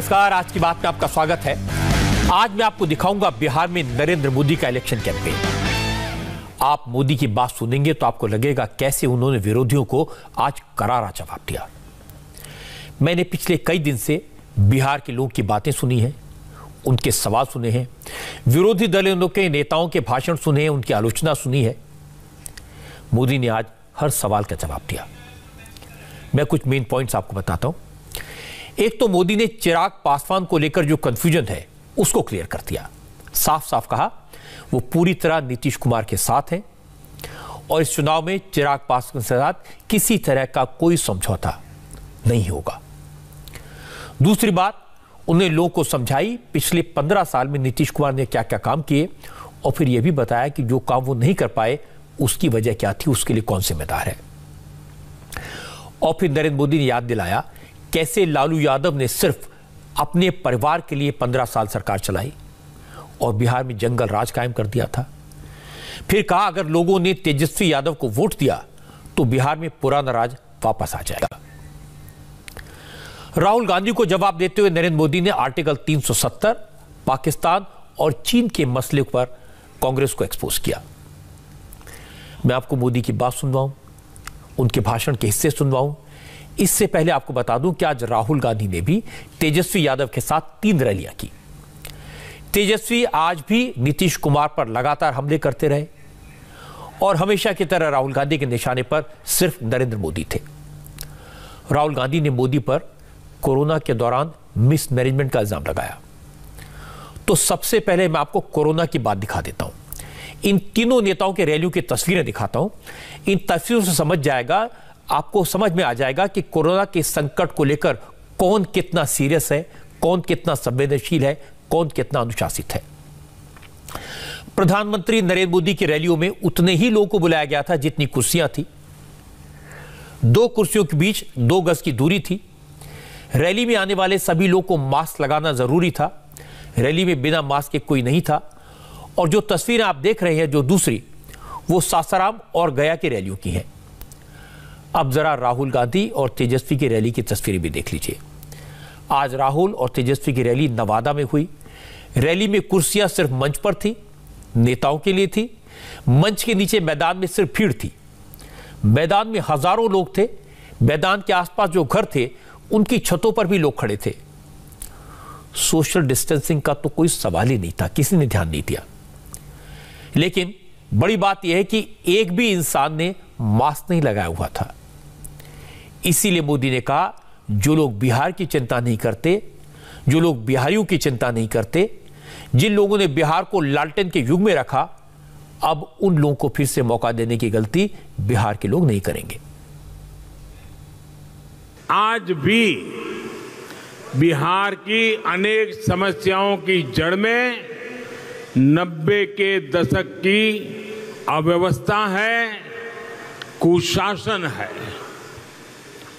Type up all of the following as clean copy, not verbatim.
नमस्कार, आज की बात में आपका स्वागत है। आज मैं आपको दिखाऊंगा बिहार में नरेंद्र मोदी का इलेक्शन कैंपेन। आप मोदी की बात सुनेंगे तो आपको लगेगा कैसे उन्होंने विरोधियों को आज करारा जवाब दिया। मैंने पिछले कई दिन से बिहार के लोगों की बातें सुनी हैं, उनके सवाल सुने हैं, विरोधी दलों के नेताओं के भाषण सुने हैं, उनकी आलोचना सुनी है। मोदी ने आज हर सवाल का जवाब दिया। मैं कुछ मेन पॉइंट्स आपको बताता हूं। एक तो मोदी ने चिराग पासवान को लेकर जो कंफ्यूजन है उसको क्लियर कर दिया। साफ साफ कहा वो पूरी तरह नीतीश कुमार के साथ हैं और इस चुनाव में चिराग पासवान के साथ किसी तरह का कोई समझौता नहीं होगा। दूसरी बात, उन्हें लोगों को समझाई पिछले 15 साल में नीतीश कुमार ने क्या क्या काम किए और फिर यह भी बताया कि जो काम वो नहीं कर पाए उसकी वजह क्या थी, उसके लिए कौन जिम्मेदार है। और फिर नरेंद्र मोदी ने याद दिलाया कैसे लालू यादव ने सिर्फ अपने परिवार के लिए 15 साल सरकार चलाई और बिहार में जंगल राज कायम कर दिया था। फिर कहा अगर लोगों ने तेजस्वी यादव को वोट दिया तो बिहार में पुराना राज वापस आ जाएगा। राहुल गांधी को जवाब देते हुए नरेंद्र मोदी ने आर्टिकल 370, पाकिस्तान और चीन के मसले पर कांग्रेस को एक्सपोज किया। मैं आपको मोदी की बात सुनवाऊं, उनके भाषण के हिस्से सुनवाऊं। इससे पहले आपको बता दूं कि आज राहुल गांधी ने भी तेजस्वी यादव के साथ 3 रैलियां की। तेजस्वी आज भी नीतीश कुमार पर लगातार हमले करते रहे और हमेशा की तरह राहुल गांधी के निशाने पर सिर्फ नरेंद्र मोदी थे। राहुल गांधी ने मोदी पर कोरोना के दौरान मिसमैनेजमेंट का इल्जाम लगाया। तो सबसे पहले मैं आपको कोरोना की बात दिखा देता हूं। इन तीनों नेताओं के रैलियों की तस्वीरें दिखाता हूं। इन तस्वीरों से आपको समझ में आ जाएगा कि कोरोना के संकट को लेकर कौन कितना सीरियस है, कौन कितना संवेदनशील है, कौन कितना अनुशासित है। प्रधानमंत्री नरेंद्र मोदी की रैलियों में उतने ही लोगों को बुलाया गया था जितनी कुर्सियां थी। 2 कुर्सियों के बीच 2 गज की दूरी थी। रैली में आने वाले सभी लोगों को मास्क लगाना जरूरी था। रैली में बिना मास्क के कोई नहीं था। और जो तस्वीरें आप देख रहे हैं, जो दूसरी, वो सासाराम और गया की रैलियों की हैं। अब जरा राहुल गांधी और तेजस्वी की रैली की तस्वीरें भी देख लीजिए। आज राहुल और तेजस्वी की रैली नवादा में हुई। रैली में कुर्सियां सिर्फ मंच पर थी, नेताओं के लिए थी। मंच के नीचे मैदान में सिर्फ भीड़ थी। मैदान में हजारों लोग थे। मैदान के आसपास जो घर थे उनकी छतों पर भी लोग खड़े थे। सोशल डिस्टेंसिंग का तो कोई सवाल ही नहीं था, किसी ने ध्यान नहीं दिया। लेकिन बड़ी बात यह है कि एक भी इंसान ने मास्क नहीं लगाया हुआ था। इसीलिए मोदी ने कहा जो लोग बिहार की चिंता नहीं करते, जो लोग बिहारियों की चिंता नहीं करते, जिन लोगों ने बिहार को लालटेन के युग में रखा, अब उन लोगों को फिर से मौका देने की गलती बिहार के लोग नहीं करेंगे। आज भी बिहार की अनेक समस्याओं की जड़ में 90 के दशक की अव्यवस्था है, कुशासन है।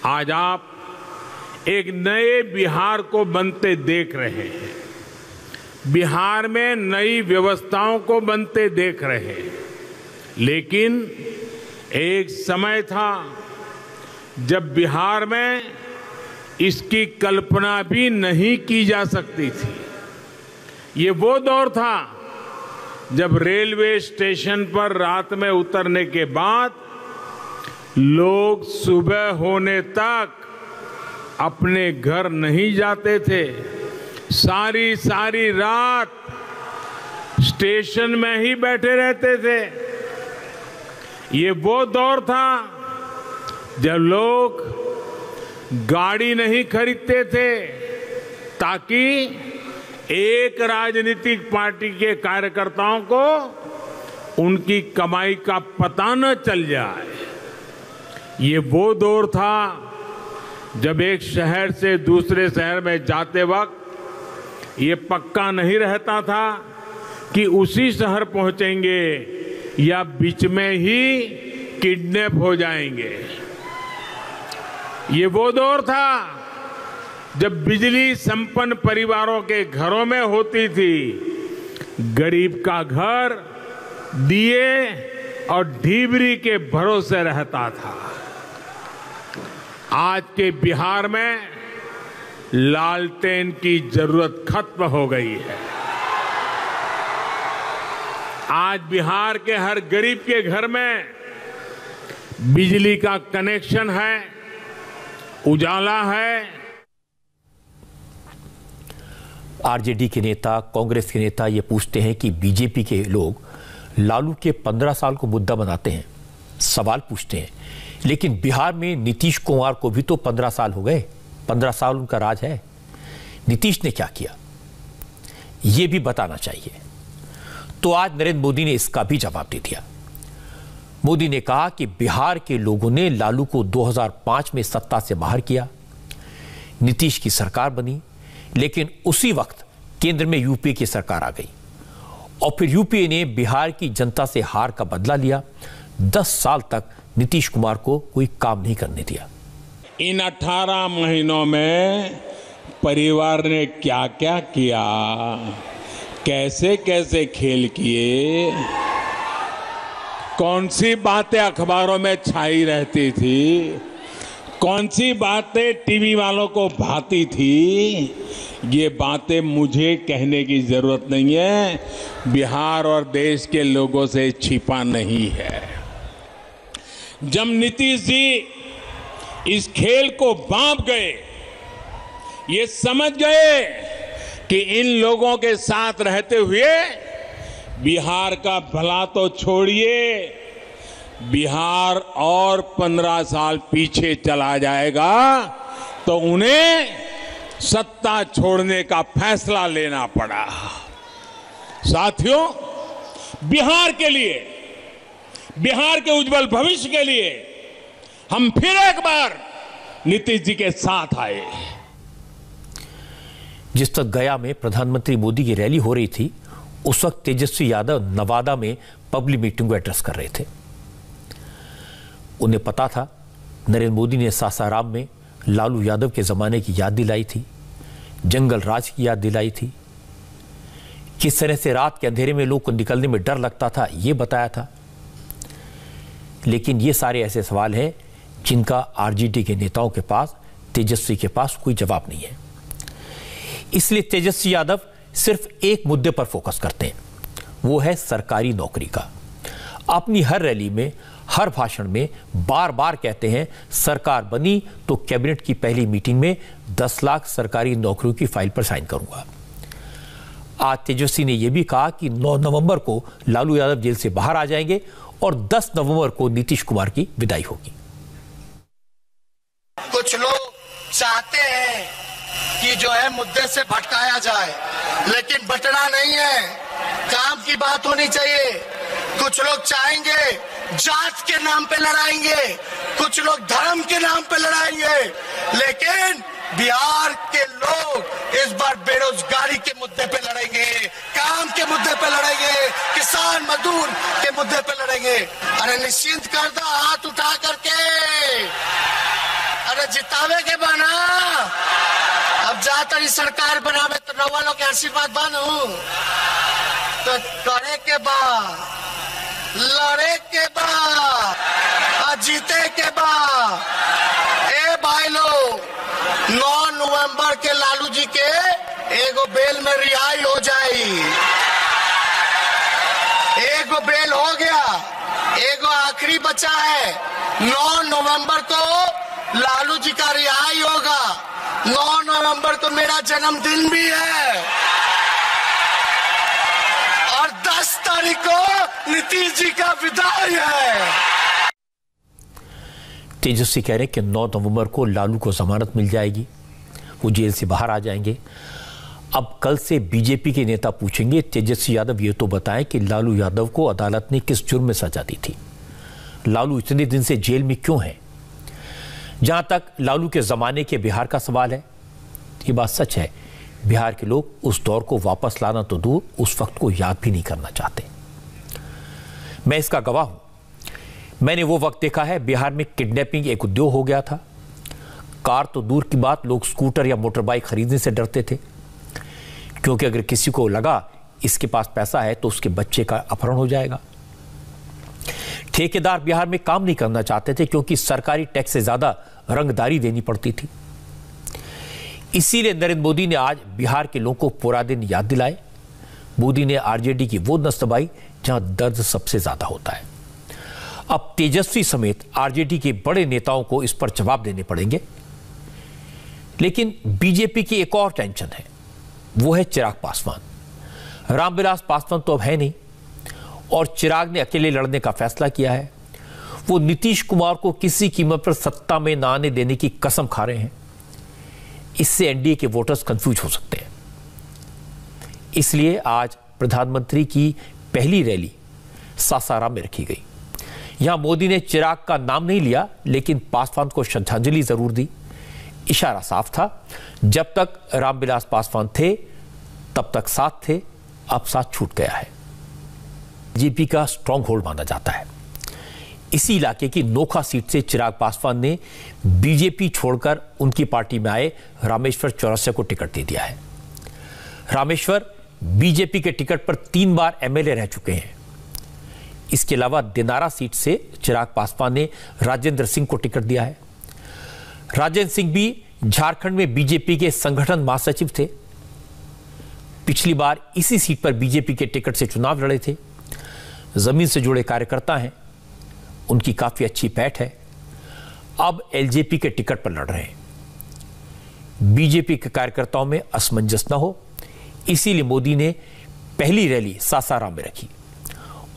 आज आप एक नए बिहार को बनते देख रहे हैं। बिहार में नई व्यवस्थाओं को बनते देख रहे हैं। लेकिन एक समय था जब बिहार में इसकी कल्पना भी नहीं की जा सकती थी। ये वो दौर था जब रेलवे स्टेशन पर रात में उतरने के बाद लोग सुबह होने तक अपने घर नहीं जाते थे। सारी सारी रात स्टेशन में ही बैठे रहते थे। ये वो दौर था जब लोग गाड़ी नहीं खरीदते थे ताकि एक राजनीतिक पार्टी के कार्यकर्ताओं को उनकी कमाई का पता न चल जाए। ये वो दौर था जब एक शहर से दूसरे शहर में जाते वक्त ये पक्का नहीं रहता था कि उसी शहर पहुंचेंगे या बीच में ही किडनैप हो जाएंगे। ये वो दौर था जब बिजली संपन्न परिवारों के घरों में होती थी। गरीब का घर दिए और ढीबरी के भरोसे रहता था। आज के बिहार में लालटेन की जरूरत खत्म हो गई है। आज बिहार के हर गरीब के घर में बिजली का कनेक्शन है, उजाला है। आरजेडी के नेता, कांग्रेस के नेता ये पूछते हैं कि बीजेपी के लोग लालू के 15 साल को मुद्दा बनाते हैं, सवाल पूछते हैं, लेकिन बिहार में नीतीश कुमार को भी तो 15 साल हो गए। 15 साल उनका राज है। नीतीश ने क्या किया ये भी बताना चाहिए। तो आज नरेंद्र मोदी ने इसका भी जवाब दे दिया। मोदी ने कहा कि बिहार के लोगों ने लालू को 2005 में सत्ता से बाहर किया, नीतीश की सरकार बनी, लेकिन उसी वक्त केंद्र में यूपीए की सरकार आ गई और फिर यूपीए ने बिहार की जनता से हार का बदला लिया। 10 साल तक नीतीश कुमार को कोई काम नहीं करने दिया। इन 18 महीनों में परिवार ने क्या क्या किया, कैसे कैसे खेल किए, कौन सी बातें अखबारों में छाई रहती थी, कौन सी बातें टीवी वालों को भाती थी, ये बातें मुझे कहने की जरूरत नहीं है। बिहार और देश के लोगों से छिपा नहीं है। जब नीतीश जी इस खेल को बांध गए, ये समझ गए कि इन लोगों के साथ रहते हुए बिहार का भला तो छोड़िए, बिहार और 15 साल पीछे चला जाएगा, तो उन्हें सत्ता छोड़ने का फैसला लेना पड़ा। साथियों, बिहार के लिए, बिहार के उज्जवल भविष्य के लिए हम फिर एक बार नीतीश जी के साथ आए। जिस तक गया में प्रधानमंत्री मोदी की रैली हो रही थी, उस वक्त तेजस्वी यादव नवादा में पब्लिक मीटिंग को एड्रेस कर रहे थे। उन्हें पता था नरेंद्र मोदी ने सासाराम में लालू यादव के जमाने की याद दिलाई थी, जंगल राज की याद दिलाई थी, किस तरह से रात के अंधेरे में लोग को निकलने में डर लगता था, यह बताया था। लेकिन ये सारे ऐसे सवाल हैं जिनका आरजेडी के नेताओं के पास, तेजस्वी के पास कोई जवाब नहीं है। इसलिए तेजस्वी यादव सिर्फ एक मुद्दे पर फोकस करते हैं, वो है सरकारी नौकरी का। अपनी हर रैली में, हर भाषण में बार बार कहते हैं सरकार बनी तो कैबिनेट की पहली मीटिंग में 10 लाख सरकारी नौकरियों की फाइल पर साइन करूंगा। आज तेजस्वी ने यह भी कहा कि 9 नवंबर को लालू यादव जेल से बाहर आ जाएंगे और 10 नवंबर को नीतीश कुमार की विदाई होगी। कुछ लोग चाहते हैं कि जो है मुद्दे से भटकाया जाए, लेकिन बटना नहीं है, काम की बात होनी चाहिए। कुछ लोग चाहेंगे जात के नाम पे लड़ाएंगे, कुछ लोग धर्म के नाम पे लड़ाएंगे, लेकिन बिहार के लोग इस बार बेरोजगारी के मुद्दे पे लड़ेंगे, काम के मुद्दे पे लड़ेंगे, किसान मजदूर के मुद्दे पे लड़ेंगे। अरे निश्चिंत कर दो हाथ उठा करके, अरे जितावे के बना। अब जाकर सरकार बनावे तो रउआ लोग के आशीर्वाद बनू, तो करे के बाद, लड़े के बाद, जीते के बाद। ए भाई लोग, 9 नवंबर के लालू जी के एगो बेल में रिहाई हो जाई। एगो बेल हो गया, एगो आखिरी बचा है। 9 नवंबर को लालू जी का रिहाई होगा। 9 नवंबर को मेरा जन्मदिन भी है और 10 तारीख को नीतीश जी का विदाई है। तेजस्वी कह रहे हैं कि 9 नवंबर को लालू को जमानत मिल जाएगी, वो जेल से बाहर आ जाएंगे। अब कल से बीजेपी के नेता पूछेंगे तेजस्वी यादव ये तो बताएं कि लालू यादव को अदालत ने किस जुर्म में सजा दी थी, लालू इतने दिन से जेल में क्यों है। जहां तक लालू के जमाने के बिहार का सवाल है, ये बात सच है, बिहार के लोग उस दौर को वापस लाना तो दूर, उस वक्त को याद भी नहीं करना चाहते। मैं इसका गवाह हूं। मैंने वो वक्त देखा है, बिहार में किडनैपिंग एक उद्योग हो गया था। कार तो दूर की बात, लोग स्कूटर या मोटर बाइक खरीदने से डरते थे, क्योंकि अगर किसी को लगा इसके पास पैसा है तो उसके बच्चे का अपहरण हो जाएगा। ठेकेदार बिहार में काम नहीं करना चाहते थे, क्योंकि सरकारी टैक्स से ज्यादा रंगदारी देनी पड़ती थी। इसीलिए नरेंद्र मोदी ने आज बिहार के लोगों को पूरा दिन याद दिलाए। मोदी ने आरजेडी की वो नस दबाई जहां दर्द सबसे ज्यादा होता है। अब तेजस्वी समेत आरजेडी के बड़े नेताओं को इस पर जवाब देने पड़ेंगे। लेकिन बीजेपी की एक और टेंशन है, वो है चिराग पासवान। रामविलास पासवान तो अब है नहीं और चिराग ने अकेले लड़ने का फैसला किया है। वो नीतीश कुमार को किसी कीमत पर सत्ता में न आने देने की कसम खा रहे हैं। इससे एनडीए के वोटर्स कंफ्यूज हो सकते हैं। इसलिए आज प्रधानमंत्री की पहली रैली सासाराम में रखी गई। यहां मोदी ने चिराग का नाम नहीं लिया, लेकिन पासवान को श्रद्धांजलि जरूर दी। इशारा साफ था, जब तक रामविलास पासवान थे तब तक साथ थे, अब साथ छूट गया है। बीजेपी का स्ट्रांग होल्ड माना जाता है। इसी इलाके की नोखा सीट से चिराग पासवान ने बीजेपी छोड़कर उनकी पार्टी में आए रामेश्वर चौरसिया को टिकट दे दिया है। रामेश्वर बीजेपी के टिकट पर 3 बार एमएलए रह चुके हैं। इसके अलावा दिनारा सीट से चिराग पासवान ने राजेंद्र सिंह को टिकट दिया है। राजेंद्र सिंह भी झारखंड में बीजेपी के संगठन महासचिव थे। पिछली बार इसी सीट पर बीजेपी के टिकट से चुनाव लड़े थे। जमीन से जुड़े कार्यकर्ता हैं, उनकी काफी अच्छी पैठ है। अब एलजेपी के टिकट पर लड़ रहे हैं। बीजेपी के कार्यकर्ताओं में असमंजस न हो, इसीलिए मोदी ने पहली रैली सासाराम में रखी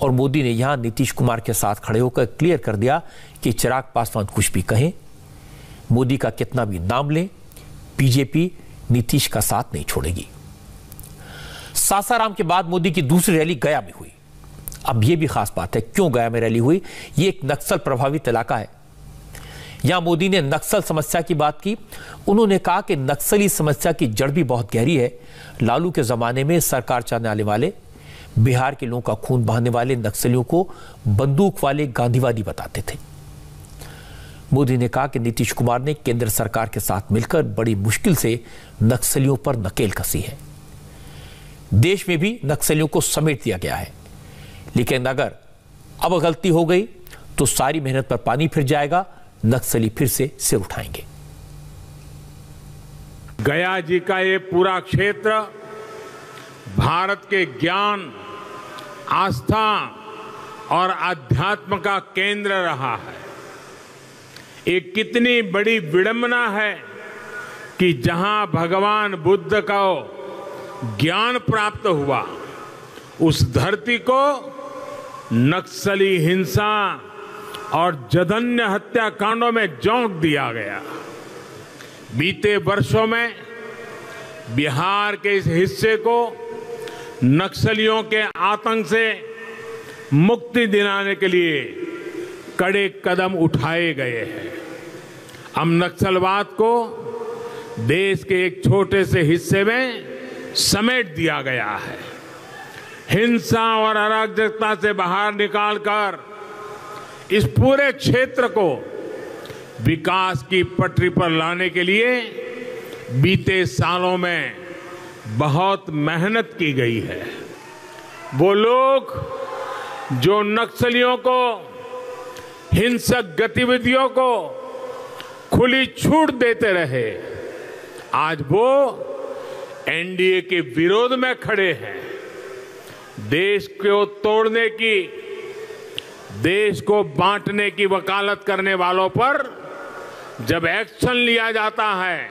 और मोदी ने यहां नीतीश कुमार के साथ खड़े होकर क्लियर कर दिया कि चिराग पासवान कुछ भी कहें, मोदी का कितना भी नाम लें, बीजेपी नीतीश का साथ नहीं छोड़ेगी। सासाराम के बाद मोदी की दूसरी रैली गया में हुई। अब यह भी खास बात है, क्यों गया में रैली हुई? यह एक नक्सल प्रभावित इलाका है। यहां मोदी ने नक्सल समस्या की बात की। उन्होंने कहा कि नक्सली समस्या की जड़ भी बहुत गहरी है। लालू के जमाने में सरकार चलाने वाले, बिहार के लोगों का खून बहाने वाले नक्सलियों को बंदूक वाले गांधीवादी बताते थे। मोदी ने कहा कि नीतीश कुमार ने केंद्र सरकार के साथ मिलकर बड़ी मुश्किल से नक्सलियों पर नकेल कसी है। देश में भी नक्सलियों को समेट दिया गया है, लेकिन अगर अब गलती हो गई तो सारी मेहनत पर पानी फिर जाएगा, नक्सली फिर से सिर उठाएंगे। गया जी का ये पूरा क्षेत्र भारत के ज्ञान, आस्था और अध्यात्म का केंद्र रहा है। ये कितनी बड़ी विडंबना है कि जहां भगवान बुद्ध को ज्ञान प्राप्त हुआ, उस धरती को नक्सली हिंसा और जघन्य हत्याकांडों में झोंक दिया गया। बीते वर्षों में बिहार के इस हिस्से को नक्सलियों के आतंक से मुक्ति दिलाने के लिए कड़े कदम उठाए गए हैं। अब नक्सलवाद को देश के एक छोटे से हिस्से में समेट दिया गया है। हिंसा और अराजकता से बाहर निकालकर इस पूरे क्षेत्र को विकास की पटरी पर लाने के लिए बीते सालों में बहुत मेहनत की गई है। वो लोग जो नक्सलियों को, हिंसक गतिविधियों को खुली छूट देते रहे, आज वो एनडीए के विरोध में खड़े हैं। देश को तोड़ने की, देश को बांटने की वकालत करने वालों पर जब एक्शन लिया जाता है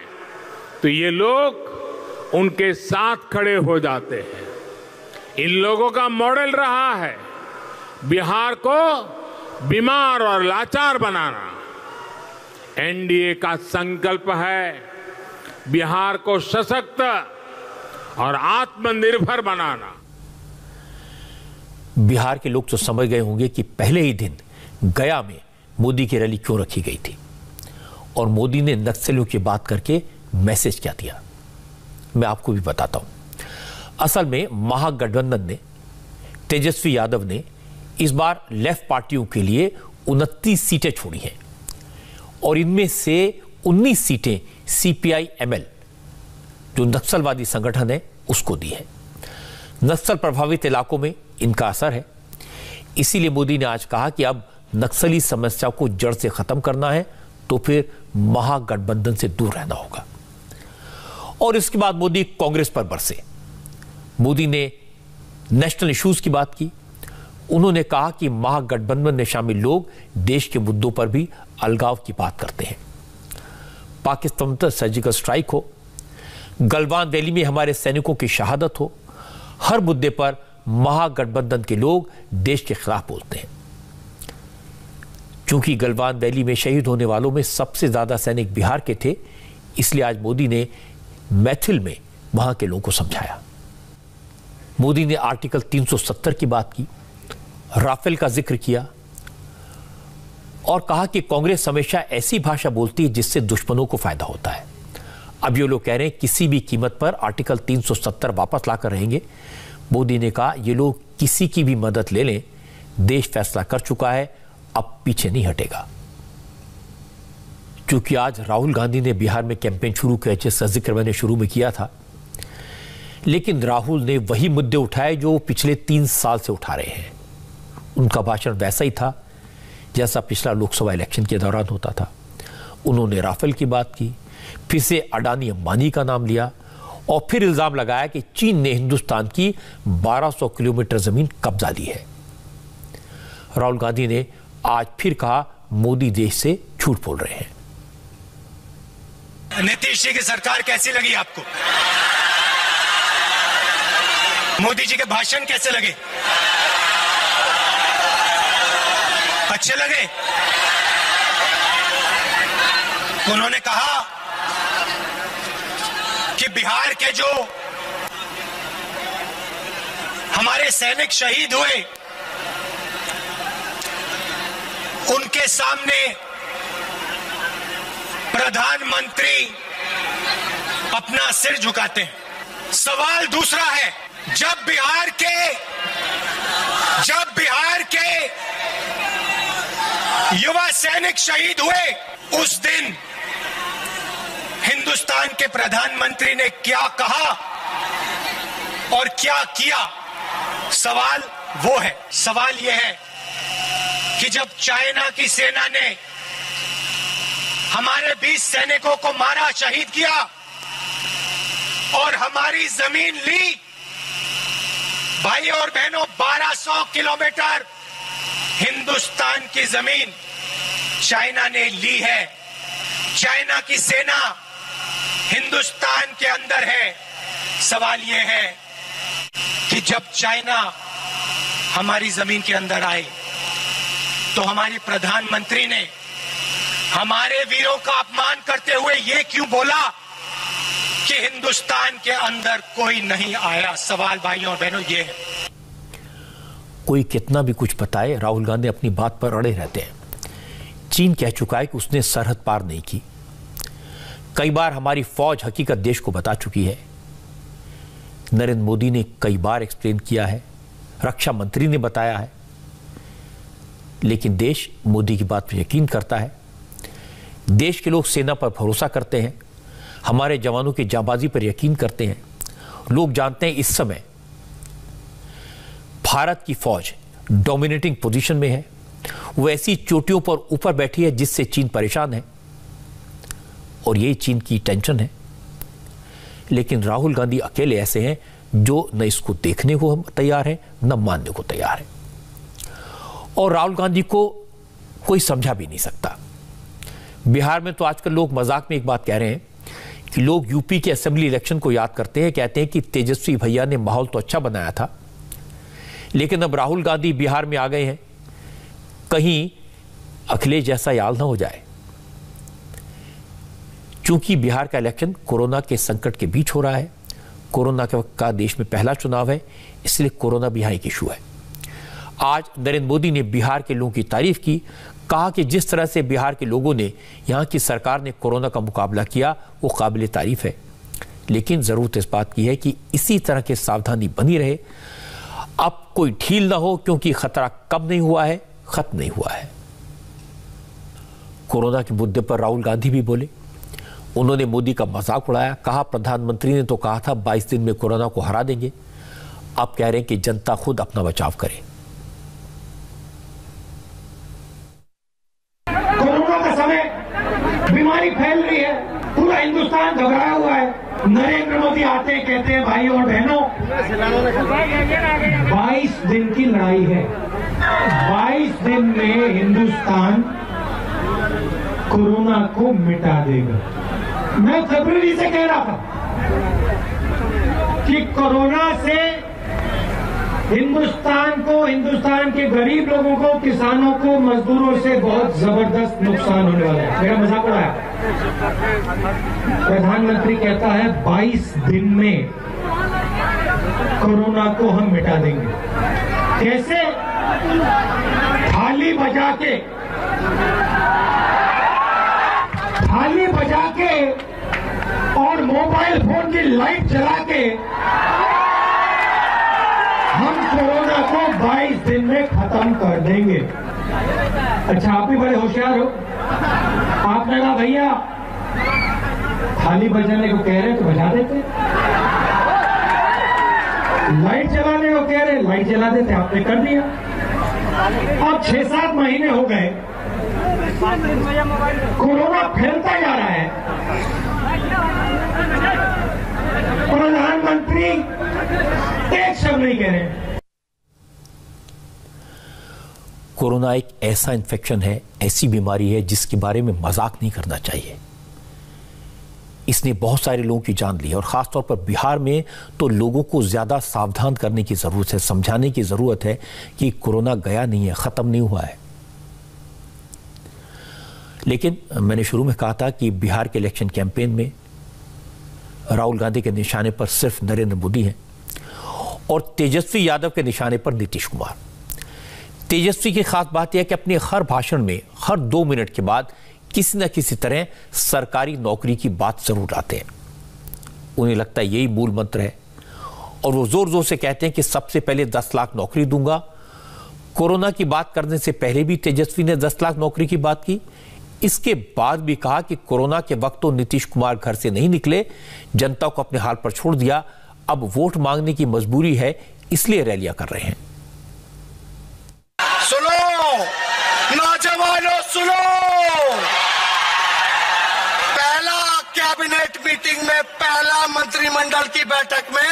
तो ये लोग उनके साथ खड़े हो जाते हैं। इन लोगों का मॉडल रहा है बिहार को बीमार और लाचार बनाना। एनडीए का संकल्प है बिहार को सशक्त और आत्मनिर्भर बनाना। बिहार के लोग तो समझ गए होंगे कि पहले ही दिन गया में मोदी की रैली क्यों रखी गई थी और मोदी ने नक्सलियों की बात करके मैसेज क्या दिया। मैं आपको भी बताता हूं। असल में महागठबंधन ने, तेजस्वी यादव ने इस बार लेफ्ट पार्टियों के लिए 29 सीटें छोड़ी हैं और इनमें से 19 सीटें सीपीआई एमएल, जो नक्सलवादी संगठन है, उसको दी है। नक्सल प्रभावित इलाकों में इनका असर है। इसीलिए मोदी ने आज कहा कि अब नक्सली समस्या को जड़ से खत्म करना है तो फिर महागठबंधन से दूर रहना होगा। और इसके बाद मोदी कांग्रेस पर बरसे। मोदी ने नेशनल इश्यूज की बात की। उन्होंने कहा कि महागठबंधन में शामिल लोग देश के मुद्दों पर भी अलगाव की बात करते हैं। पाकिस्तान पर सर्जिकल स्ट्राइक हो, गलवान वैली में हमारे सैनिकों की शहादत हो, हर मुद्दे पर महागठबंधन के लोग देश के खिलाफ बोलते हैं। चूंकि गलवान वैली में शहीद होने वालों में सबसे ज्यादा सैनिक बिहार के थे, इसलिए आज मोदी ने मैथिल में वहां के लोगों को समझाया। मोदी ने आर्टिकल 370 की बात की, राफेल का जिक्र किया और कहा कि कांग्रेस हमेशा ऐसी भाषा बोलती है जिससे दुश्मनों को फायदा होता है। अब ये लोग कह रहे हैं किसी भी कीमत पर आर्टिकल 370 वापस लाकर रहेंगे। मोदी ने कहा ये लोग किसी की भी मदद ले लें, देश फैसला कर चुका है, अब पीछे नहीं हटेगा। क्योंकि आज राहुल गांधी ने बिहार में कैंपेन शुरू किया, जिसका जिक्र मैंने शुरू में किया था, लेकिन राहुल ने वही मुद्दे उठाए जो पिछले 3 साल से उठा रहे हैं। उनका भाषण वैसा ही था जैसा पिछला लोकसभा इलेक्शन के दौरान होता था। उन्होंने राफेल की बात की, फिर से अडानी अंबानी का नाम लिया और फिर इल्जाम लगाया कि चीन ने हिंदुस्तान की 1200 किलोमीटर जमीन कब्जा ली है। राहुल गांधी ने आज फिर कहा मोदी देश से झूठ बोल रहे हैं। नीतीश जी की सरकार कैसी लगी आपको? मोदी जी के भाषण कैसे लगे? अच्छे लगे? उन्होंने कहा कि बिहार के जो हमारे सैनिक शहीद हुए उनके सामने प्रधानमंत्री अपना सिर झुकाते हैं। सवाल दूसरा है, जब बिहार के युवा सैनिक शहीद हुए उस दिन हिंदुस्तान के प्रधानमंत्री ने क्या कहा और क्या किया? सवाल वो है। सवाल यह है कि जब चाइना की सेना ने हमारे 20 सैनिकों को मारा, शहीद किया और हमारी जमीन ली, भाई और बहनों 1200 किलोमीटर हिंदुस्तान की जमीन चाइना ने ली है। चाइना की सेना हिंदुस्तान के अंदर है। सवाल यह है कि जब चाइना हमारी जमीन के अंदर आए तो हमारे प्रधानमंत्री ने हमारे वीरों का अपमान करते हुए यह क्यों बोला कि हिंदुस्तान के अंदर कोई नहीं आया? सवाल भाइयों और बहनों ये है। कोई कितना भी कुछ बताए, राहुल गांधी अपनी बात पर अड़े रहते हैं। चीन कह चुका है कि उसने सरहद पार नहीं की। कई बार हमारी फौज हकीकत देश को बता चुकी है। नरेंद्र मोदी ने कई बार एक्सप्लेन किया है, रक्षा मंत्री ने बताया है, लेकिन देश मोदी की बात पर यकीन करता है। देश के लोग सेना पर भरोसा करते हैं, हमारे जवानों की जांबाजी पर यकीन करते हैं। लोग जानते हैं इस समय भारत की फौज डोमिनेटिंग पोजीशन में है, वो ऐसी चोटियों पर ऊपर बैठी है जिससे चीन परेशान है और यही चीन की टेंशन है। लेकिन राहुल गांधी अकेले ऐसे हैं जो न इसको देखने को तैयार है न मानने को तैयार है, और राहुल गांधी को कोई समझा भी नहीं सकता। बिहार में तो आजकल लोग मजाक में एक बात कह रहे हैं कि लोग यूपी के असेंबली इलेक्शन को याद करते हैं, कहते हैं कि तेजस्वी भैया ने माहौल तो अच्छा बनाया था, लेकिन अब राहुल गांधी बिहार में आ गए हैं, कहीं अखिलेश जैसा याल ना हो जाए। क्योंकि बिहार का इलेक्शन कोरोना के संकट के बीच हो रहा है, कोरोना का देश में पहला चुनाव है, इसलिए कोरोना भी यहाँ एक इशू है। आज नरेंद्र मोदी ने बिहार के लोगों की तारीफ की, कहा कि जिस तरह से बिहार के लोगों ने, यहाँ की सरकार ने कोरोना का मुकाबला किया वो काबिल तारीफ है, लेकिन जरूरत इस बात की है कि इसी तरह की सावधानी बनी रहे, अब कोई ढील ना हो, क्योंकि खतरा कम नहीं हुआ है, खत्म नहीं हुआ है। कोरोना के मुद्दे पर राहुल गांधी भी बोले, उन्होंने मोदी का मजाक उड़ाया, कहा प्रधानमंत्री ने तो कहा था 22 दिन में कोरोना को हरा देंगे, अब कह रहे हैं कि जनता खुद अपना बचाव करे। कोरोना का समय, बीमारी फैल रही है, पूरा हिंदुस्तान घबराया हुआ है, नरेंद्र मोदी आते कहते हैं भाई और बहनों 22 दिन की लड़ाई है, 22 दिन में हिंदुस्तान कोरोना को मिटा देगा। मैं फरवरी से कह रहा था कि कोरोना से हिंदुस्तान के गरीब लोगों को, किसानों को, मजदूरों से बहुत जबरदस्त नुकसान होने वाला है। मेरा मजाक उड़ाया। प्रधानमंत्री कहता है 22 दिन में कोरोना को हम मिटा देंगे। कैसे? थाली बजा के और मोबाइल फोन की लाइट जला के हम कोरोना को 22 दिन में खत्म कर देंगे। अच्छा, आप भी बड़े होशियार हो। आपने कहा भैया थाली बजाने को कह रहे तो बजा देते, लाइट जलाने को कह रहे लाइट जला देते, आपने कर दिया। अब 6-7 महीने हो गए, कोरोना फैलता जा रहा है, प्रधानमंत्री एक शब्द नहीं कह रहे। कोरोना एक ऐसा इन्फेक्शन है, ऐसी बीमारी है जिसके बारे में मजाक नहीं करना चाहिए। इसने बहुत सारे लोगों की जान ली है और खासतौर पर बिहार में तो लोगों को ज्यादा सावधान करने की जरूरत है, समझाने की जरूरत है कि कोरोना गया नहीं है, खत्म नहीं हुआ है। लेकिन मैंने शुरू में कहा था कि बिहार के इलेक्शन कैंपेन में राहुल गांधी के निशाने पर सिर्फ नरेंद्र मोदी हैं और तेजस्वी यादव के निशाने पर नीतीश कुमार। तेजस्वी की खास बात यह है कि अपने हर भाषण में हर 2 मिनट के बाद किसी न किसी तरह सरकारी नौकरी की बात जरूर लाते हैं। उन्हें लगता है यही मूल मंत्र है और वो जोर जोर से कहते हैं कि सबसे पहले 10 लाख नौकरी दूंगा। कोरोना की बात करने से पहले भी तेजस्वी ने 10 लाख नौकरी की बात की। इसके बाद भी कहा कि कोरोना के वक्त तो नीतीश कुमार घर से नहीं निकले, जनता को अपने हाल पर छोड़ दिया, अब वोट मांगने की मजबूरी है, इसलिए रैलियां कर रहे हैं। सुनो नौजवानों, सुनो, पहला कैबिनेट मीटिंग में, पहला मंत्रिमंडल की बैठक में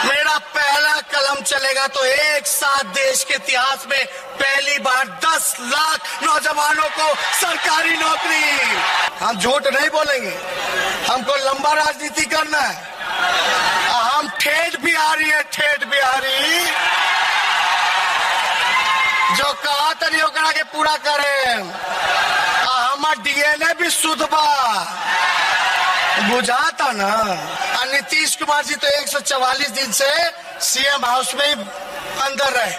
मेरा पहला कलम चलेगा तो एक साथ देश के इतिहास में पहली बार 10 लाख नौजवानों को सरकारी नौकरी। हम झूठ नहीं बोलेंगे, हमको लंबा राजनीति करना है। हम ठेठ बिहारी है, ठेठ बिहारी, जो कहा तरी ओकरा के पूरा करे। हमार डीएनए भी शुद्ध बा, बुझाता ना। नीतीश कुमार जी तो 144 दिन से सीएम हाउस में अंदर रहे।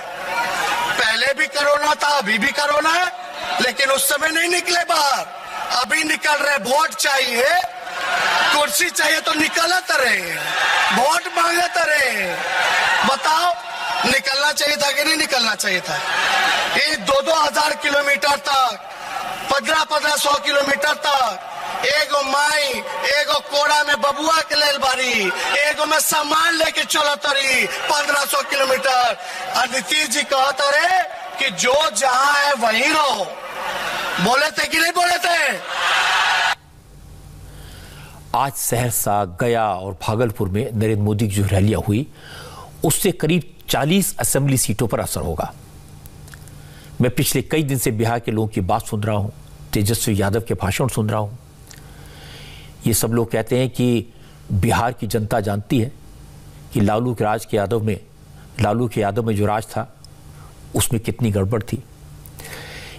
पहले भी कोरोना था, अभी भी कोरोना है, लेकिन उस समय नहीं निकले बाहर। अभी निकल रहे। वोट चाहिए, कुर्सी चाहिए तो निकलत रहे, वोट मांगत रहे। बताओ, निकलना चाहिए था कि नहीं निकलना चाहिए था? ये 2-2 हजार किलोमीटर तक, 1500 किलोमीटर तक, एगो माई, एगो कोड़ा में बबुआ के लेल बारी, एगो में सामान लेके चलो तरी 1500 किलोमीटर। और नीतीश जी कहते रहे कि जो जहां है वहीं रहो। बोले थे कि नहीं बोले थे? आज सहरसा, गया और भागलपुर में नरेंद्र मोदी की जो रैलियां हुई उससे करीब 40 असेंबली सीटों पर असर होगा। मैं पिछले कई दिन से बिहार के लोगों की बात सुन रहा हूं, तेजस्वी यादव के भाषण सुन रहा हूं। ये सब लोग कहते हैं कि बिहार की जनता जानती है कि लालू के यादव में जो राज था उसमें कितनी गड़बड़ थी।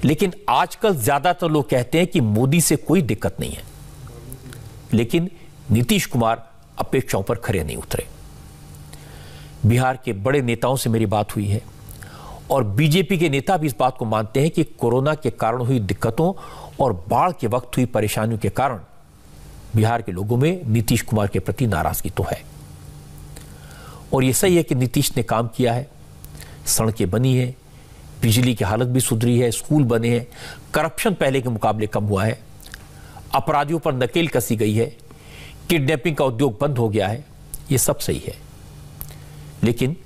लेकिन आजकल ज्यादातर लोग कहते हैं कि मोदी से कोई दिक्कत नहीं है, लेकिन नीतीश कुमार अपेक्षाओं पर खरे नहीं उतरे। बिहार के बड़े नेताओं से मेरी बात हुई है और बीजेपी के नेता भी इस बात को मानते हैं कि कोरोना के कारण हुई दिक्कतों और बाढ़ के वक्त हुई परेशानियों के कारण बिहार के लोगों में नीतीश कुमार के प्रति नाराजगी तो है। और ये सही है कि नीतीश ने काम किया है, सड़कें बनी है, बिजली की हालत भी सुधरी है, स्कूल बने हैं, करप्शन पहले के मुकाबले कम हुआ है, अपराधियों पर नकेल कसी गई है, किडनैपिंग का उद्योग बंद हो गया है। ये सब सही है, लेकिन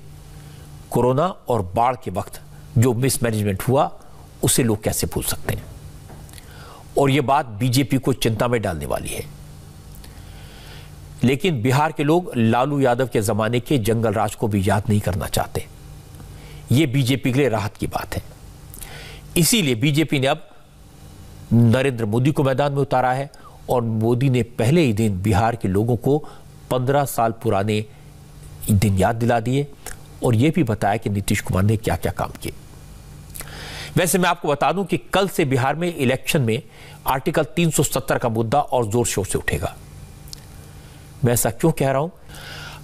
कोरोना और बाढ़ के वक्त जो मिसमैनेजमेंट हुआ उसे लोग कैसे भूल सकते हैं? और यह बात बीजेपी को चिंता में डालने वाली है। लेकिन बिहार के लोग लालू यादव के जमाने के जंगल राज को भी याद नहीं करना चाहते। यह बीजेपी के लिए राहत की बात है। इसीलिए बीजेपी ने अब नरेंद्र मोदी को मैदान में उतारा है और मोदी ने पहले ही दिन बिहार के लोगों को 15 साल पुराने दिन याद दिला दिए और यह भी बताया कि नीतीश कुमार ने क्या क्या काम किए। वैसे मैं आपको बता दूं कि कल से बिहार में इलेक्शन में आर्टिकल 370 का मुद्दा और जोर शोर से उठेगा। मैं ऐसा क्यों कह रहा हूं?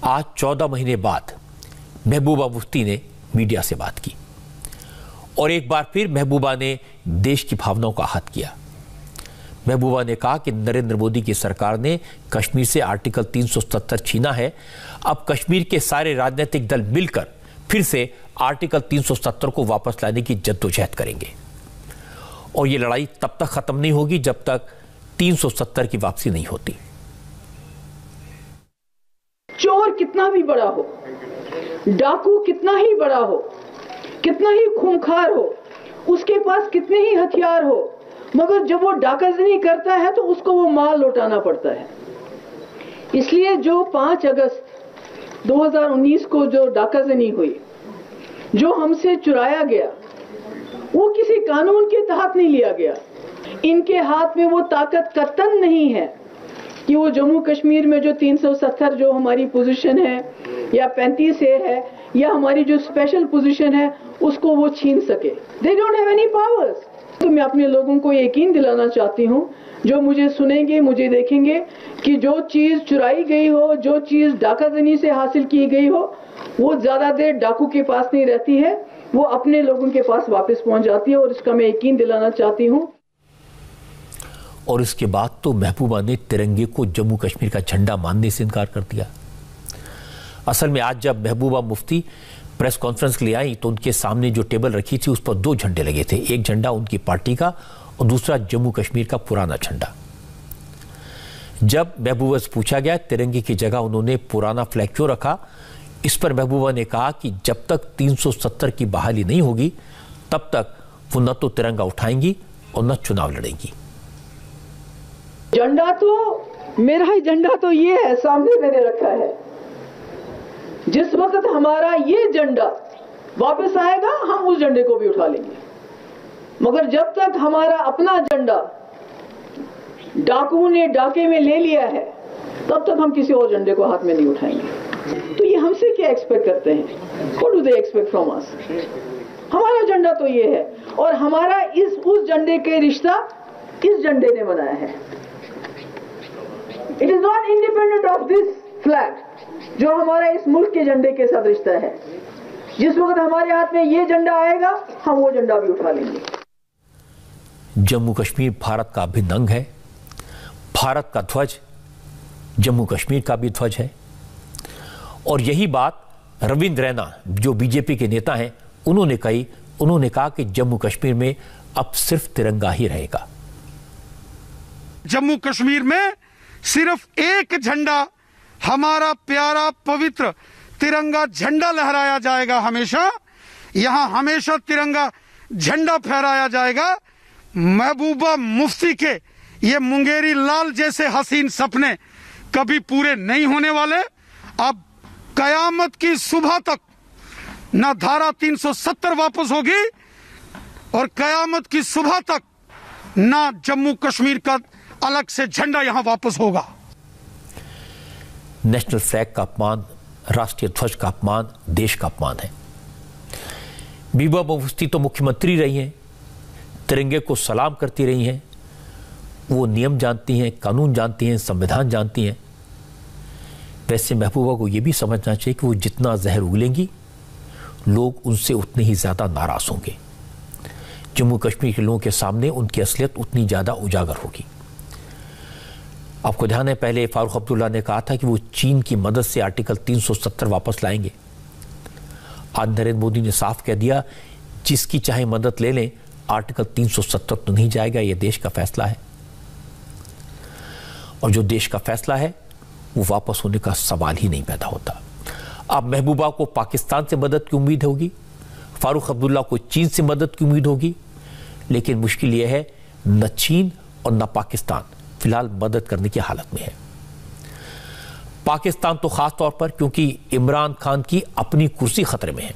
आज 14 महीने बाद महबूबा मुफ्ती ने मीडिया से बात की और एक बार फिर महबूबा ने देश की भावनाओं का आहत किया। महबूबा ने कहा कि नरेंद्र मोदी की सरकार ने कश्मीर से आर्टिकल 370 छीना है। अब कश्मीर के सारे राजनीतिक दल मिलकर फिर से आर्टिकल 370 को वापस लाने की जद्दोजहद करेंगे और यह लड़ाई तब तक खत्म नहीं होगी जब तक 370 की वापसी नहीं होती। चोर कितना भी बड़ा हो, डाकू कितना ही बड़ा हो, कितना ही खूंखार हो, उसके पास कितने ही हथियार हो, मगर जब वो डाकाजनी करता है तो उसको वो माल लौटाना पड़ता है। इसलिए जो 5 अगस्त 2019 को जो डाकाजनी हुई, जो हमसे चुराया गया, वो किसी कानून के तहत नहीं लिया गया। इनके हाथ में वो ताकत कतई नहीं है कि वो जम्मू कश्मीर में जो 370 जो हमारी पोजीशन है या 35 है या हमारी जो स्पेशल पोजीशन है उसको वो छीन सके। They don't have any powers. तो मैं अपने लोगों को यकीन दिलाना चाहती हूँ, जो मुझे सुनेंगे, मुझे देखेंगे, कि जो चीज चुराई गई हो, जो चीज डाकाजनी से हासिल की गई हो, वो ज्यादा देर डाकू के पास नहीं रहती है, वो अपने लोगों के पास वापस पहुंच जाती है और इसका मैं यकीन दिलाना चाहती हूँ। और इसके बाद तो महबूबा ने तिरंगे को जम्मू कश्मीर का झंडा मानने से इनकार कर दिया। असल में आज जब महबूबा मुफ्ती प्रेस कॉन्फ्रेंस के लिए आई तो उनके सामने जो टेबल रखी थी उस पर 2 झंडे लगे थे। एक झंडा उनकी पार्टी का और दूसरा जम्मू कश्मीर का पुराना झंडा। जब महबूबा से पूछा गया तिरंगे की जगह उन्होंने पुराना फ्लैग क्यों रखा, इस पर महबूबा ने कहा कि जब तक 370 की बहाली नहीं होगी तब तक वो न तो तिरंगा उठाएंगी और न चुनाव लड़ेंगी। झंडा तो मेरा ही झंडा तो ये है, सामने मैंने रखा है। जिस वक्त हमारा ये झंडा वापस आएगा हम उस झंडे को भी उठा लेंगे, मगर जब तक हमारा अपना झंडा डाकुओं ने डाके में ले लिया है तब तक हम किसी और झंडे को हाथ में नहीं उठाएंगे। तो ये हमसे क्या एक्सपेक्ट करते हैं? What do they expect from us? हमारा झंडा तो ये है और हमारा उस झंडे के रिश्ता इस झंडे ने बनाया है। It is not independent of this flag, जो हमारा इस मुल्क के झंडे के साथ रिश्ता है। जिस वक्त हमारे हाथ में ये झंडा आएगा हम वो झंडा भी उठा लेंगे। जम्मू कश्मीर भारत का अभिन्न अंग है। भारत का ध्वज जम्मू कश्मीर का भी ध्वज है और यही बात रविंद्र रैना जो बीजेपी के नेता हैं उन्होंने कहा कि जम्मू कश्मीर में अब सिर्फ तिरंगा ही रहेगा। जम्मू कश्मीर में सिर्फ एक झंडा, हमारा प्यारा पवित्र तिरंगा झंडा लहराया जाएगा। हमेशा यहां हमेशा तिरंगा झंडा फहराया जाएगा। महबूबा मुफ्ती के ये मुंगेरी लाल जैसे हसीन सपने कभी पूरे नहीं होने वाले। अब कयामत की सुबह तक ना धारा 370 वापस होगी और कयामत की सुबह तक ना जम्मू कश्मीर का अलग से झंडा यहां वापस होगा। नेशनल फ्लैग का अपमान, राष्ट्रीय ध्वज का अपमान देश का अपमान है। महबूबा मुफ्ती तो मुख्यमंत्री रही हैं, तिरंगे को सलाम करती रही हैं, वो नियम जानती हैं, कानून जानती हैं, संविधान जानती हैं। वैसे महबूबा को यह भी समझना चाहिए कि वो जितना जहर उगलेंगी लोग उनसे उतने ही ज्यादा नाराज होंगे। जम्मू कश्मीर के लोगों के सामने उनकी असलियत उतनी ज्यादा उजागर होगी। आपको ध्यान है पहले फारूक अब्दुल्ला ने कहा था कि वो चीन की मदद से आर्टिकल 370 वापस लाएंगे। आज नरेंद्र मोदी ने साफ कह दिया जिसकी चाहे मदद ले लें, आर्टिकल 370 तो नहीं जाएगा, यह देश का फैसला है और जो देश का फैसला है वो वापस होने का सवाल ही नहीं पैदा होता। अब महबूबा को पाकिस्तान से मदद की उम्मीद होगी, फारूक अब्दुल्ला को चीन से मदद की उम्मीद होगी, लेकिन मुश्किल यह है न चीन और न पाकिस्तान फिलहाल मदद करने की हालत में है। पाकिस्तान तो खास तौर पर, क्योंकि इमरान खान की अपनी कुर्सी खतरे में है।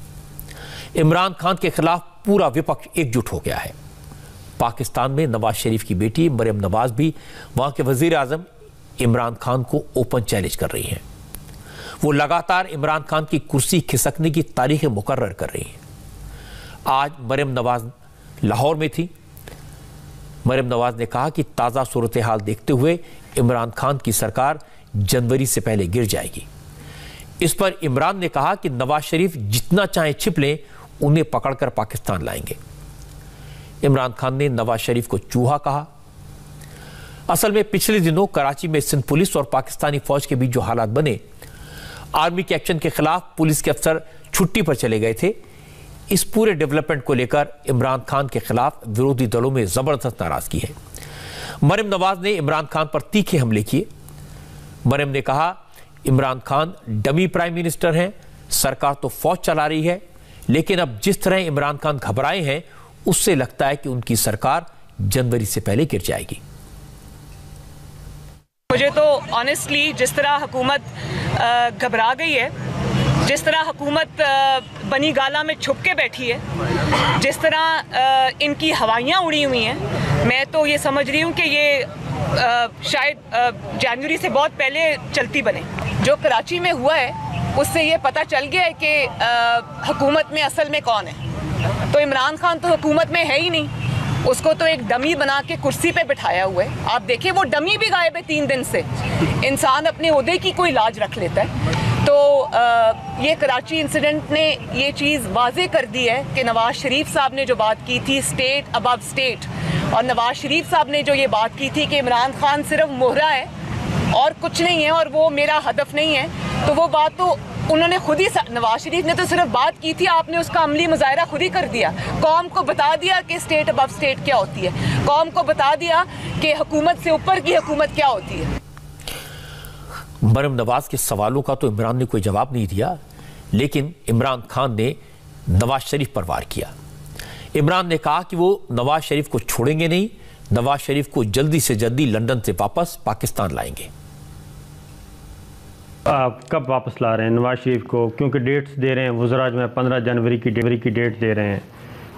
इमरान खान के खिलाफ पूरा विपक्ष एकजुट हो गया है। पाकिस्तान में नवाज शरीफ की बेटी मरियम नवाज भी वहां के वजीर आजम इमरान खान को ओपन चैलेंज कर रही हैं। वो लगातार इमरान खान की कुर्सी खिसकने की तारीखें मुकर्रर कर रही हैं। आज मरियम नवाज लाहौर में थी। मरियम नवाज ने कहा कि ताज़ा सूरत हाल देखते हुए इमरान खान की सरकार जनवरी से पहले गिर जाएगी। इस पर इमरान ने कहा कि नवाज शरीफ जितना चाहे छिप लें, उन्हें पकड़कर पाकिस्तान लाएंगे। इमरान खान ने नवाज शरीफ को चूहा कहा। असल में पिछले दिनों कराची में सिंध पुलिस और पाकिस्तानी फौज के बीच जो हालात बने, आर्मी के एक्शन के खिलाफ पुलिस के अफसर छुट्टी पर चले गए थे, इस पूरे डेवलपमेंट को लेकर इमरान खान के खिलाफ विरोधी दलों में जबरदस्त नाराजगी है। मरियम नवाज ने इमरान खान पर तीखे हमले किए। मरियम ने कहा, Imran Khan dummy prime minister हैं, सरकार तो फौज चला रही है, लेकिन अब जिस तरह इमरान खान घबराए हैं, उससे लगता है कि उनकी सरकार जनवरी से पहले गिर जाएगी। मुझे तो ऑनेस्टली जिस तरह हुकूमत घबरा गई है, जिस तरह हुकूमत बनी गाला में छुप के बैठी है, जिस तरह इनकी हवाइयाँ उड़ी हुई हैं, मैं तो ये समझ रही हूँ कि ये शायद जनवरी से बहुत पहले चलती बने। जो कराची में हुआ है उससे ये पता चल गया है कि हुकूमत में असल में कौन है। तो इमरान खान तो हुकूमत में है ही नहीं, उसको तो एक डमी बना के कुर्सी पे बिठाया हुआ है। आप देखिए वो डमी भी गायब है 3 दिन से। इंसान अपने ओहदे की कोई लाज रख लेता है। तो ये कराची इंसिडेंट ने ये चीज़ वाजे कर दी है कि नवाज शरीफ साहब ने जो बात की थी स्टेट अबव स्टेट, और नवाज शरीफ साहब ने जो ये बात की थी कि इमरान खान सिर्फ मोहरा है और कुछ नहीं है और वो मेरा हदफ नहीं है, तो वो बात तो उन्होंने खुद ही, नवाज शरीफ ने तो सिर्फ बात की थी, आपने उसका अमली मुजाहिरा खुद ही कर दिया। कौम को बता दिया कि स्टेट अबव स्टेट क्या होती है, कौम को बता दिया कि हुकूमत से ऊपर की हुकूमत क्या होती है। मरियम नवाज के सवालों का तो इमरान ने कोई जवाब नहीं दिया, लेकिन इमरान खान ने नवाज शरीफ पर वार किया। इमरान ने कहा कि वो नवाज शरीफ को छोड़ेंगे नहीं, नवाज शरीफ को जल्दी से जल्दी लंदन से वापस पाकिस्तान लाएंगे। आप कब वापस ला रहे हैं नवाज शरीफ को? क्योंकि डेट्स दे रहे हैं वज़रात में 15 जनवरी की डेट दे रहे हैं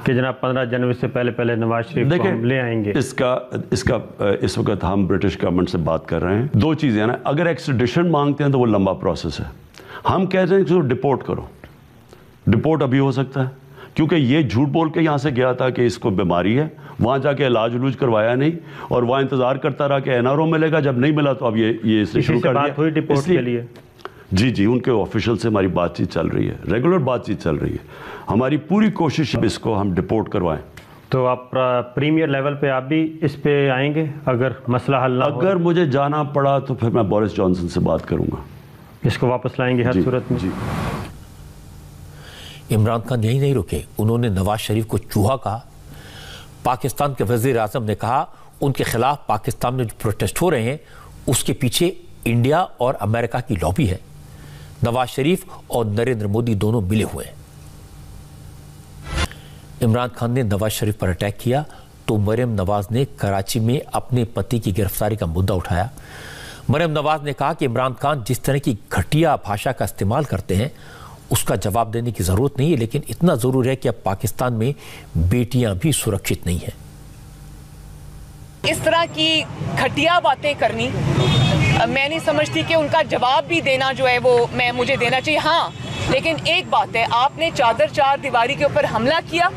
कि जनाब 15 जनवरी से पहले नवाज शरीफ को हम ले आएंगे। इसका इस वक्त हम ब्रिटिश गवर्नमेंट से बात कर रहे हैं। 2 चीज़ें हैं ना, अगर एक्स्ट्रेडिशन मांगते हैं तो वो लंबा प्रोसेस है। हम कह रहे हैं कि डिपोर्ट करो, डिपोर्ट अभी हो सकता है, क्योंकि ये झूठ बोल के यहाँ से गया था कि इसको बीमारी है, वहाँ जाके इलाज उलूज करवाया नहीं और वहाँ इंतज़ार करता रहा कि एनआरओ मिलेगा, जब नहीं मिला तो अब ये इससे शुरू कर दिया। हुई डिपोर्ट के लिए? जी, उनके ऑफिशियल से हमारी बातचीत चल रही है, रेगुलर बातचीत चल रही है। हमारी पूरी कोशिश है इसको हम डिपोर्ट करवाएं। तो आप प्रीमियर लेवल पे आप भी इस पे आएंगे अगर मसला हल ना हो? अगर मुझे जाना पड़ा तो फिर मैं बोरिस जॉनसन से बात करूंगा, इसको वापस लाएंगे हर सूरत में। जी। इमरान खान यही नहीं रुके, उन्होंने नवाज शरीफ को चूहा कहा। पाकिस्तान के वजीर आजम ने कहा उनके खिलाफ पाकिस्तान में जो प्रोटेस्ट हो रहे हैं उसके पीछे इंडिया और अमेरिका की लॉबी है। नवाज शरीफ और नरेंद्र मोदी दोनों मिले हुए हैं। इमरान खान ने नवाज शरीफ पर अटैक किया तो मरियम नवाज ने कराची में अपने पति की गिरफ्तारी का मुद्दा उठाया। मरियम नवाज ने कहा कि इमरान खान जिस तरह की घटिया भाषा का इस्तेमाल करते हैं उसका जवाब देने की जरूरत नहीं है, लेकिन इतना जरूर है कि अब पाकिस्तान में बेटियां भी सुरक्षित नहीं हैं। इस तरह की घटिया बातें करनी मैं नहीं समझती कि उनका जवाब भी देना जो है वो मुझे देना चाहिए। हाँ, लेकिन एक बात है, आपने चार दीवारी के ऊपर हमला किया,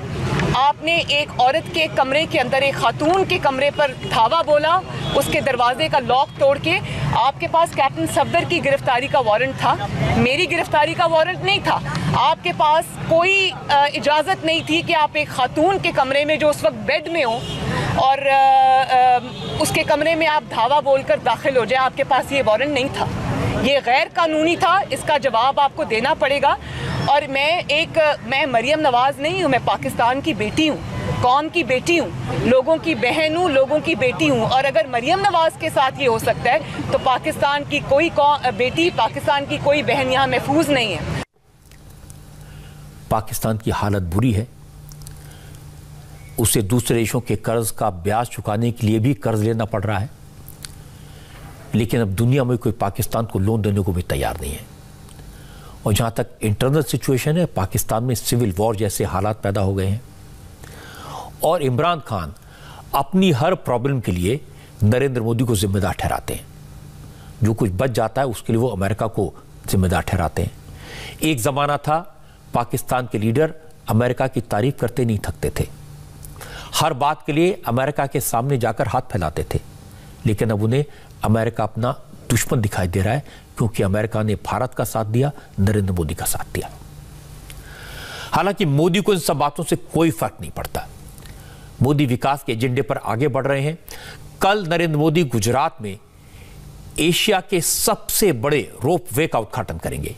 आपने एक औरत के कमरे के अंदर, एक खातून के कमरे पर धावा बोला, उसके दरवाजे का लॉक तोड़ के। आपके पास कैप्टन सफदर की गिरफ्तारी का वारंट था, मेरी गिरफ्तारी का वारंट नहीं था। आपके पास कोई इजाज़त नहीं थी कि आप एक खातून के कमरे में जो उस वक्त बेड में हो और उसके कमरे में आप धावा बोलकर दाखिल हो जाए। आपके पास ये वारंट नहीं था, ये गैर कानूनी था, इसका जवाब आपको देना पड़ेगा। और मैं मरियम नवाज नहीं हूँ, मैं पाकिस्तान की बेटी हूँ, कौम की बेटी हूँ, लोगों की बहन हूँ, लोगों की बेटी हूँ। और अगर मरियम नवाज के साथ ये हो सकता है तो पाकिस्तान की कोई बेटी, पाकिस्तान की कोई बहन यहाँ महफूज नहीं है। पाकिस्तान की हालत बुरी है, उसे दूसरे देशों के कर्ज का ब्याज चुकाने के लिए भी कर्ज लेना पड़ रहा है। लेकिन अब दुनिया में कोई पाकिस्तान को लोन देने को भी तैयार नहीं है। और जहाँ तक इंटरनल सिचुएशन है, पाकिस्तान में सिविल वॉर जैसे हालात पैदा हो गए हैं और इमरान खान अपनी हर प्रॉब्लम के लिए नरेंद्र मोदी को जिम्मेदार ठहराते हैं। जो कुछ बच जाता है उसके लिए वो अमेरिका को जिम्मेदार ठहराते हैं। एक ज़माना था पाकिस्तान के लीडर अमेरिका की तारीफ करते नहीं थकते थे, हर बात के लिए अमेरिका के सामने जाकर हाथ फैलाते थे, लेकिन अब उन्हें अमेरिका अपना दुश्मन दिखाई दे रहा है क्योंकि अमेरिका ने भारत का साथ दिया, नरेंद्र मोदी का साथ दिया। हालांकि मोदी को इन सब बातों से कोई फर्क नहीं पड़ता। मोदी विकास के एजेंडे पर आगे बढ़ रहे हैं। कल नरेंद्र मोदी गुजरात में एशिया के सबसे बड़े रोपवे का उद्घाटन करेंगे।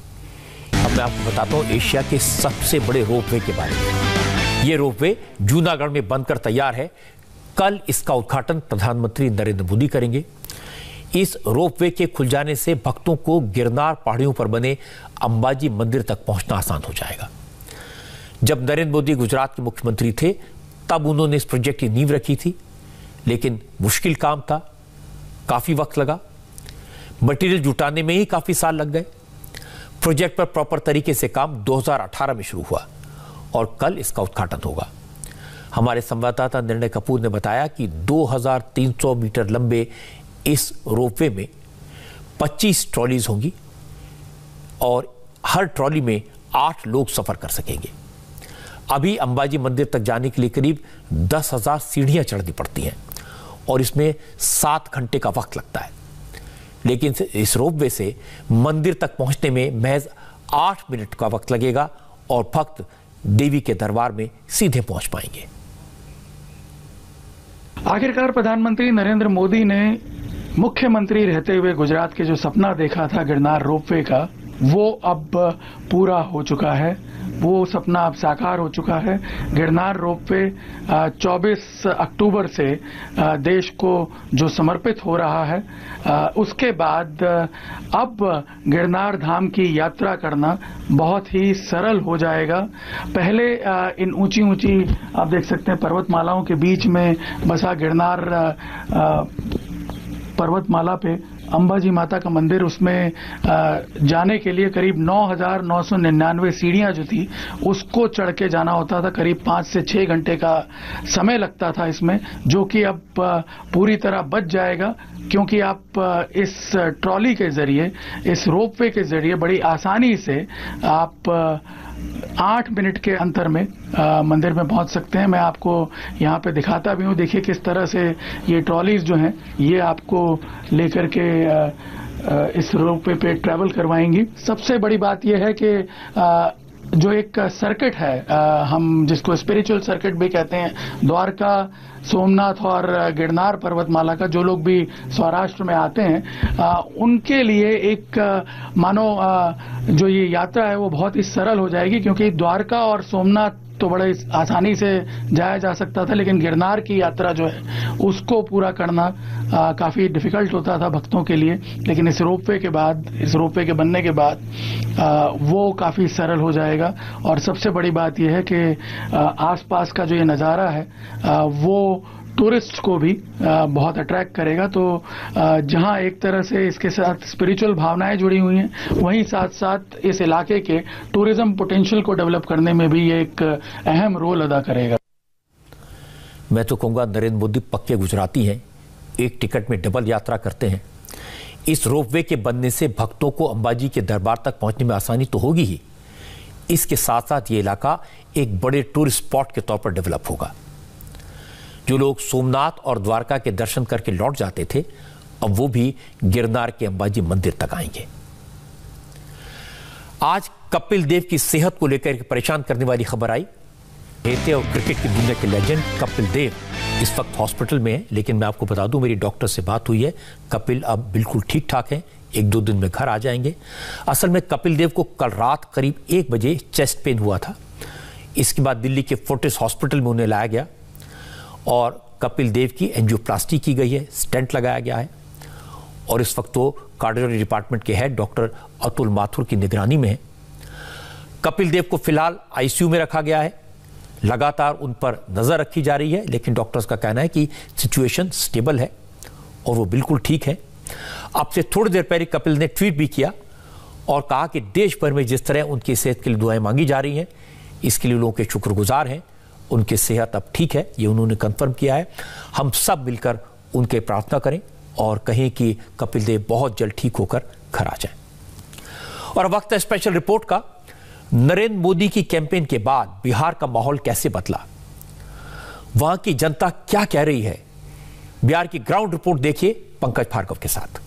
अब मैं आपको बताता हूं एशिया के सबसे बड़े रोपवे के बारे में। यह रोपवे जूनागढ़ में बनकर तैयार है। कल इसका उद्घाटन प्रधानमंत्री नरेंद्र मोदी करेंगे। इस रोपवे के खुल जाने से भक्तों को गिरनार पहाड़ियों पर बने अंबाजी मंदिर तक पहुंचना आसान हो जाएगा। जब नरेंद्र मोदी गुजरात के मुख्यमंत्री थे तब उन्होंने इस प्रोजेक्ट की नींव रखी थी, लेकिन मुश्किल काम था, काफी वक्त लगा, मटेरियल जुटाने में ही काफी साल लग गए। प्रोजेक्ट पर प्रॉपर तरीके से काम 2018 में शुरू हुआ और कल इसका उद्घाटन होगा। हमारे संवाददाता निर्णय कपूर ने बताया कि 2300 मीटर लंबे इस रोपवे में 25 ट्रॉलीज होंगी और हर ट्रॉली में 8 लोग सफर कर सकेंगे। अभी अंबाजी मंदिर तक जाने के लिए करीब 10,000 सीढ़ियां चढ़नी पड़ती हैं और इसमें 7 घंटे का वक्त लगता है, लेकिन इस रोपवे से मंदिर तक पहुंचने में महज 8 मिनट का वक्त लगेगा और भक्त देवी के दरबार में सीधे पहुंच पाएंगे। आखिरकार प्रधानमंत्री नरेंद्र मोदी ने मुख्यमंत्री रहते हुए गुजरात के जो सपना देखा था गिरनार रोपवे का, वो अब पूरा हो चुका है। वो सपना अब साकार हो चुका है। गिरनार रोपवे 24 अक्टूबर से देश को जो समर्पित हो रहा है, उसके बाद अब गिरनार धाम की यात्रा करना बहुत ही सरल हो जाएगा। पहले इन ऊंची ऊंची आप देख सकते हैं पर्वतमालाओं के बीच में बसा गिरनार पर्वतमाला पे अंबाजी माता का मंदिर, उसमें जाने के लिए करीब 9,999 सीढ़ियां जो थी उसको चढ़ के जाना होता था। करीब 5 से 6 घंटे का समय लगता था इसमें, जो कि अब पूरी तरह बच जाएगा क्योंकि आप इस ट्रॉली के जरिए, इस रोपवे के जरिए बड़ी आसानी से आप 8 मिनट के अंतर में मंदिर में पहुंच सकते हैं। मैं आपको यहाँ पे दिखाता भी हूँ। देखिए किस तरह से ये ट्रॉलीज जो हैं ये आपको लेकर के इस रोपवे पे ट्रैवल करवाएंगी। सबसे बड़ी बात यह है कि जो एक सर्किट है, हम जिसको स्पिरिचुअल सर्किट भी कहते हैं, द्वारका, सोमनाथ और गिरनार पर्वतमाला का, जो लोग भी सौराष्ट्र में आते हैं उनके लिए एक मानो जो ये यात्रा है वो बहुत ही सरल हो जाएगी, क्योंकि द्वारका और सोमनाथ तो बड़े आसानी से जाया जा सकता था, लेकिन गिरनार की यात्रा जो है उसको पूरा करना काफ़ी डिफिकल्ट होता था भक्तों के लिए। लेकिन इस रोपवे के बाद, इस रोपवे के बनने के बाद वो काफ़ी सरल हो जाएगा। और सबसे बड़ी बात यह है कि आसपास का जो ये नज़ारा है वो टूरिस्ट को भी बहुत अट्रैक्ट करेगा। तो जहां एक तरह से इसके साथ स्पिरिचुअल भावनाएं जुड़ी हुई हैं, वहीं साथ साथ इस इलाके के टूरिज्म पोटेंशियल को डेवलप करने में भी ये एक अहम रोल अदा करेगा। मैं तो कहूँगा नरेंद्र मोदी पक्के गुजराती हैं, एक टिकट में डबल यात्रा करते हैं। इस रोपवे के बनने से भक्तों को अंबाजी के दरबार तक पहुंचने में आसानी तो होगी ही, इसके साथ साथ ये इलाका एक बड़े टूरिस्ट स्पॉट के तौर पर डेवलप होगा। जो लोग सोमनाथ और द्वारका के दर्शन करके लौट जाते थे, अब वो भी गिरनार के अंबाजी मंदिर तक आएंगे। आज कपिल देव की सेहत को लेकर परेशान करने वाली खबर आई। खेलते और क्रिकेट की दुनिया के लेजेंड कपिल देव इस वक्त हॉस्पिटल में है, लेकिन मैं आपको बता दूं मेरी डॉक्टर से बात हुई है, कपिल अब बिल्कुल ठीक ठाक हैं, 1-2 दिन में घर आ जाएंगे। असल में कपिल देव को कल रात करीब 1 बजे चेस्ट पेन हुआ था। इसके बाद दिल्ली के फोर्टिस हॉस्पिटल में उन्हें लाया गया और कपिल देव की एंजियोप्लास्टी की गई है, स्टेंट लगाया गया है और इस वक्त वो कार्डियोलॉजी डिपार्टमेंट के हेड डॉक्टर अतुल माथुर की निगरानी में है। कपिल देव को फिलहाल आईसीयू में रखा गया है, लगातार उन पर नजर रखी जा रही है, लेकिन डॉक्टर्स का कहना है कि सिचुएशन स्टेबल है और वो बिल्कुल ठीक है। अब से थोड़ी देर पहले कपिल ने ट्वीट भी किया और कहा कि देश भर में जिस तरह उनकी सेहत के लिए दुआएं मांगी जा रही हैं, इसके लिए लोगों के शुक्रगुजार हैं। उनकी सेहत अब ठीक है, ये उन्होंने कंफर्म किया है। हम सब मिलकर उनके प्रार्थना करें और कहें कि कपिल देव बहुत जल्द ठीक होकर घर आ जाएं। और वक्त है स्पेशल रिपोर्ट का। नरेंद्र मोदी की कैंपेन के बाद बिहार का माहौल कैसे बदला, वहां की जनता क्या कह रही है, बिहार की ग्राउंड रिपोर्ट देखिए पंकज भार्गव के साथ।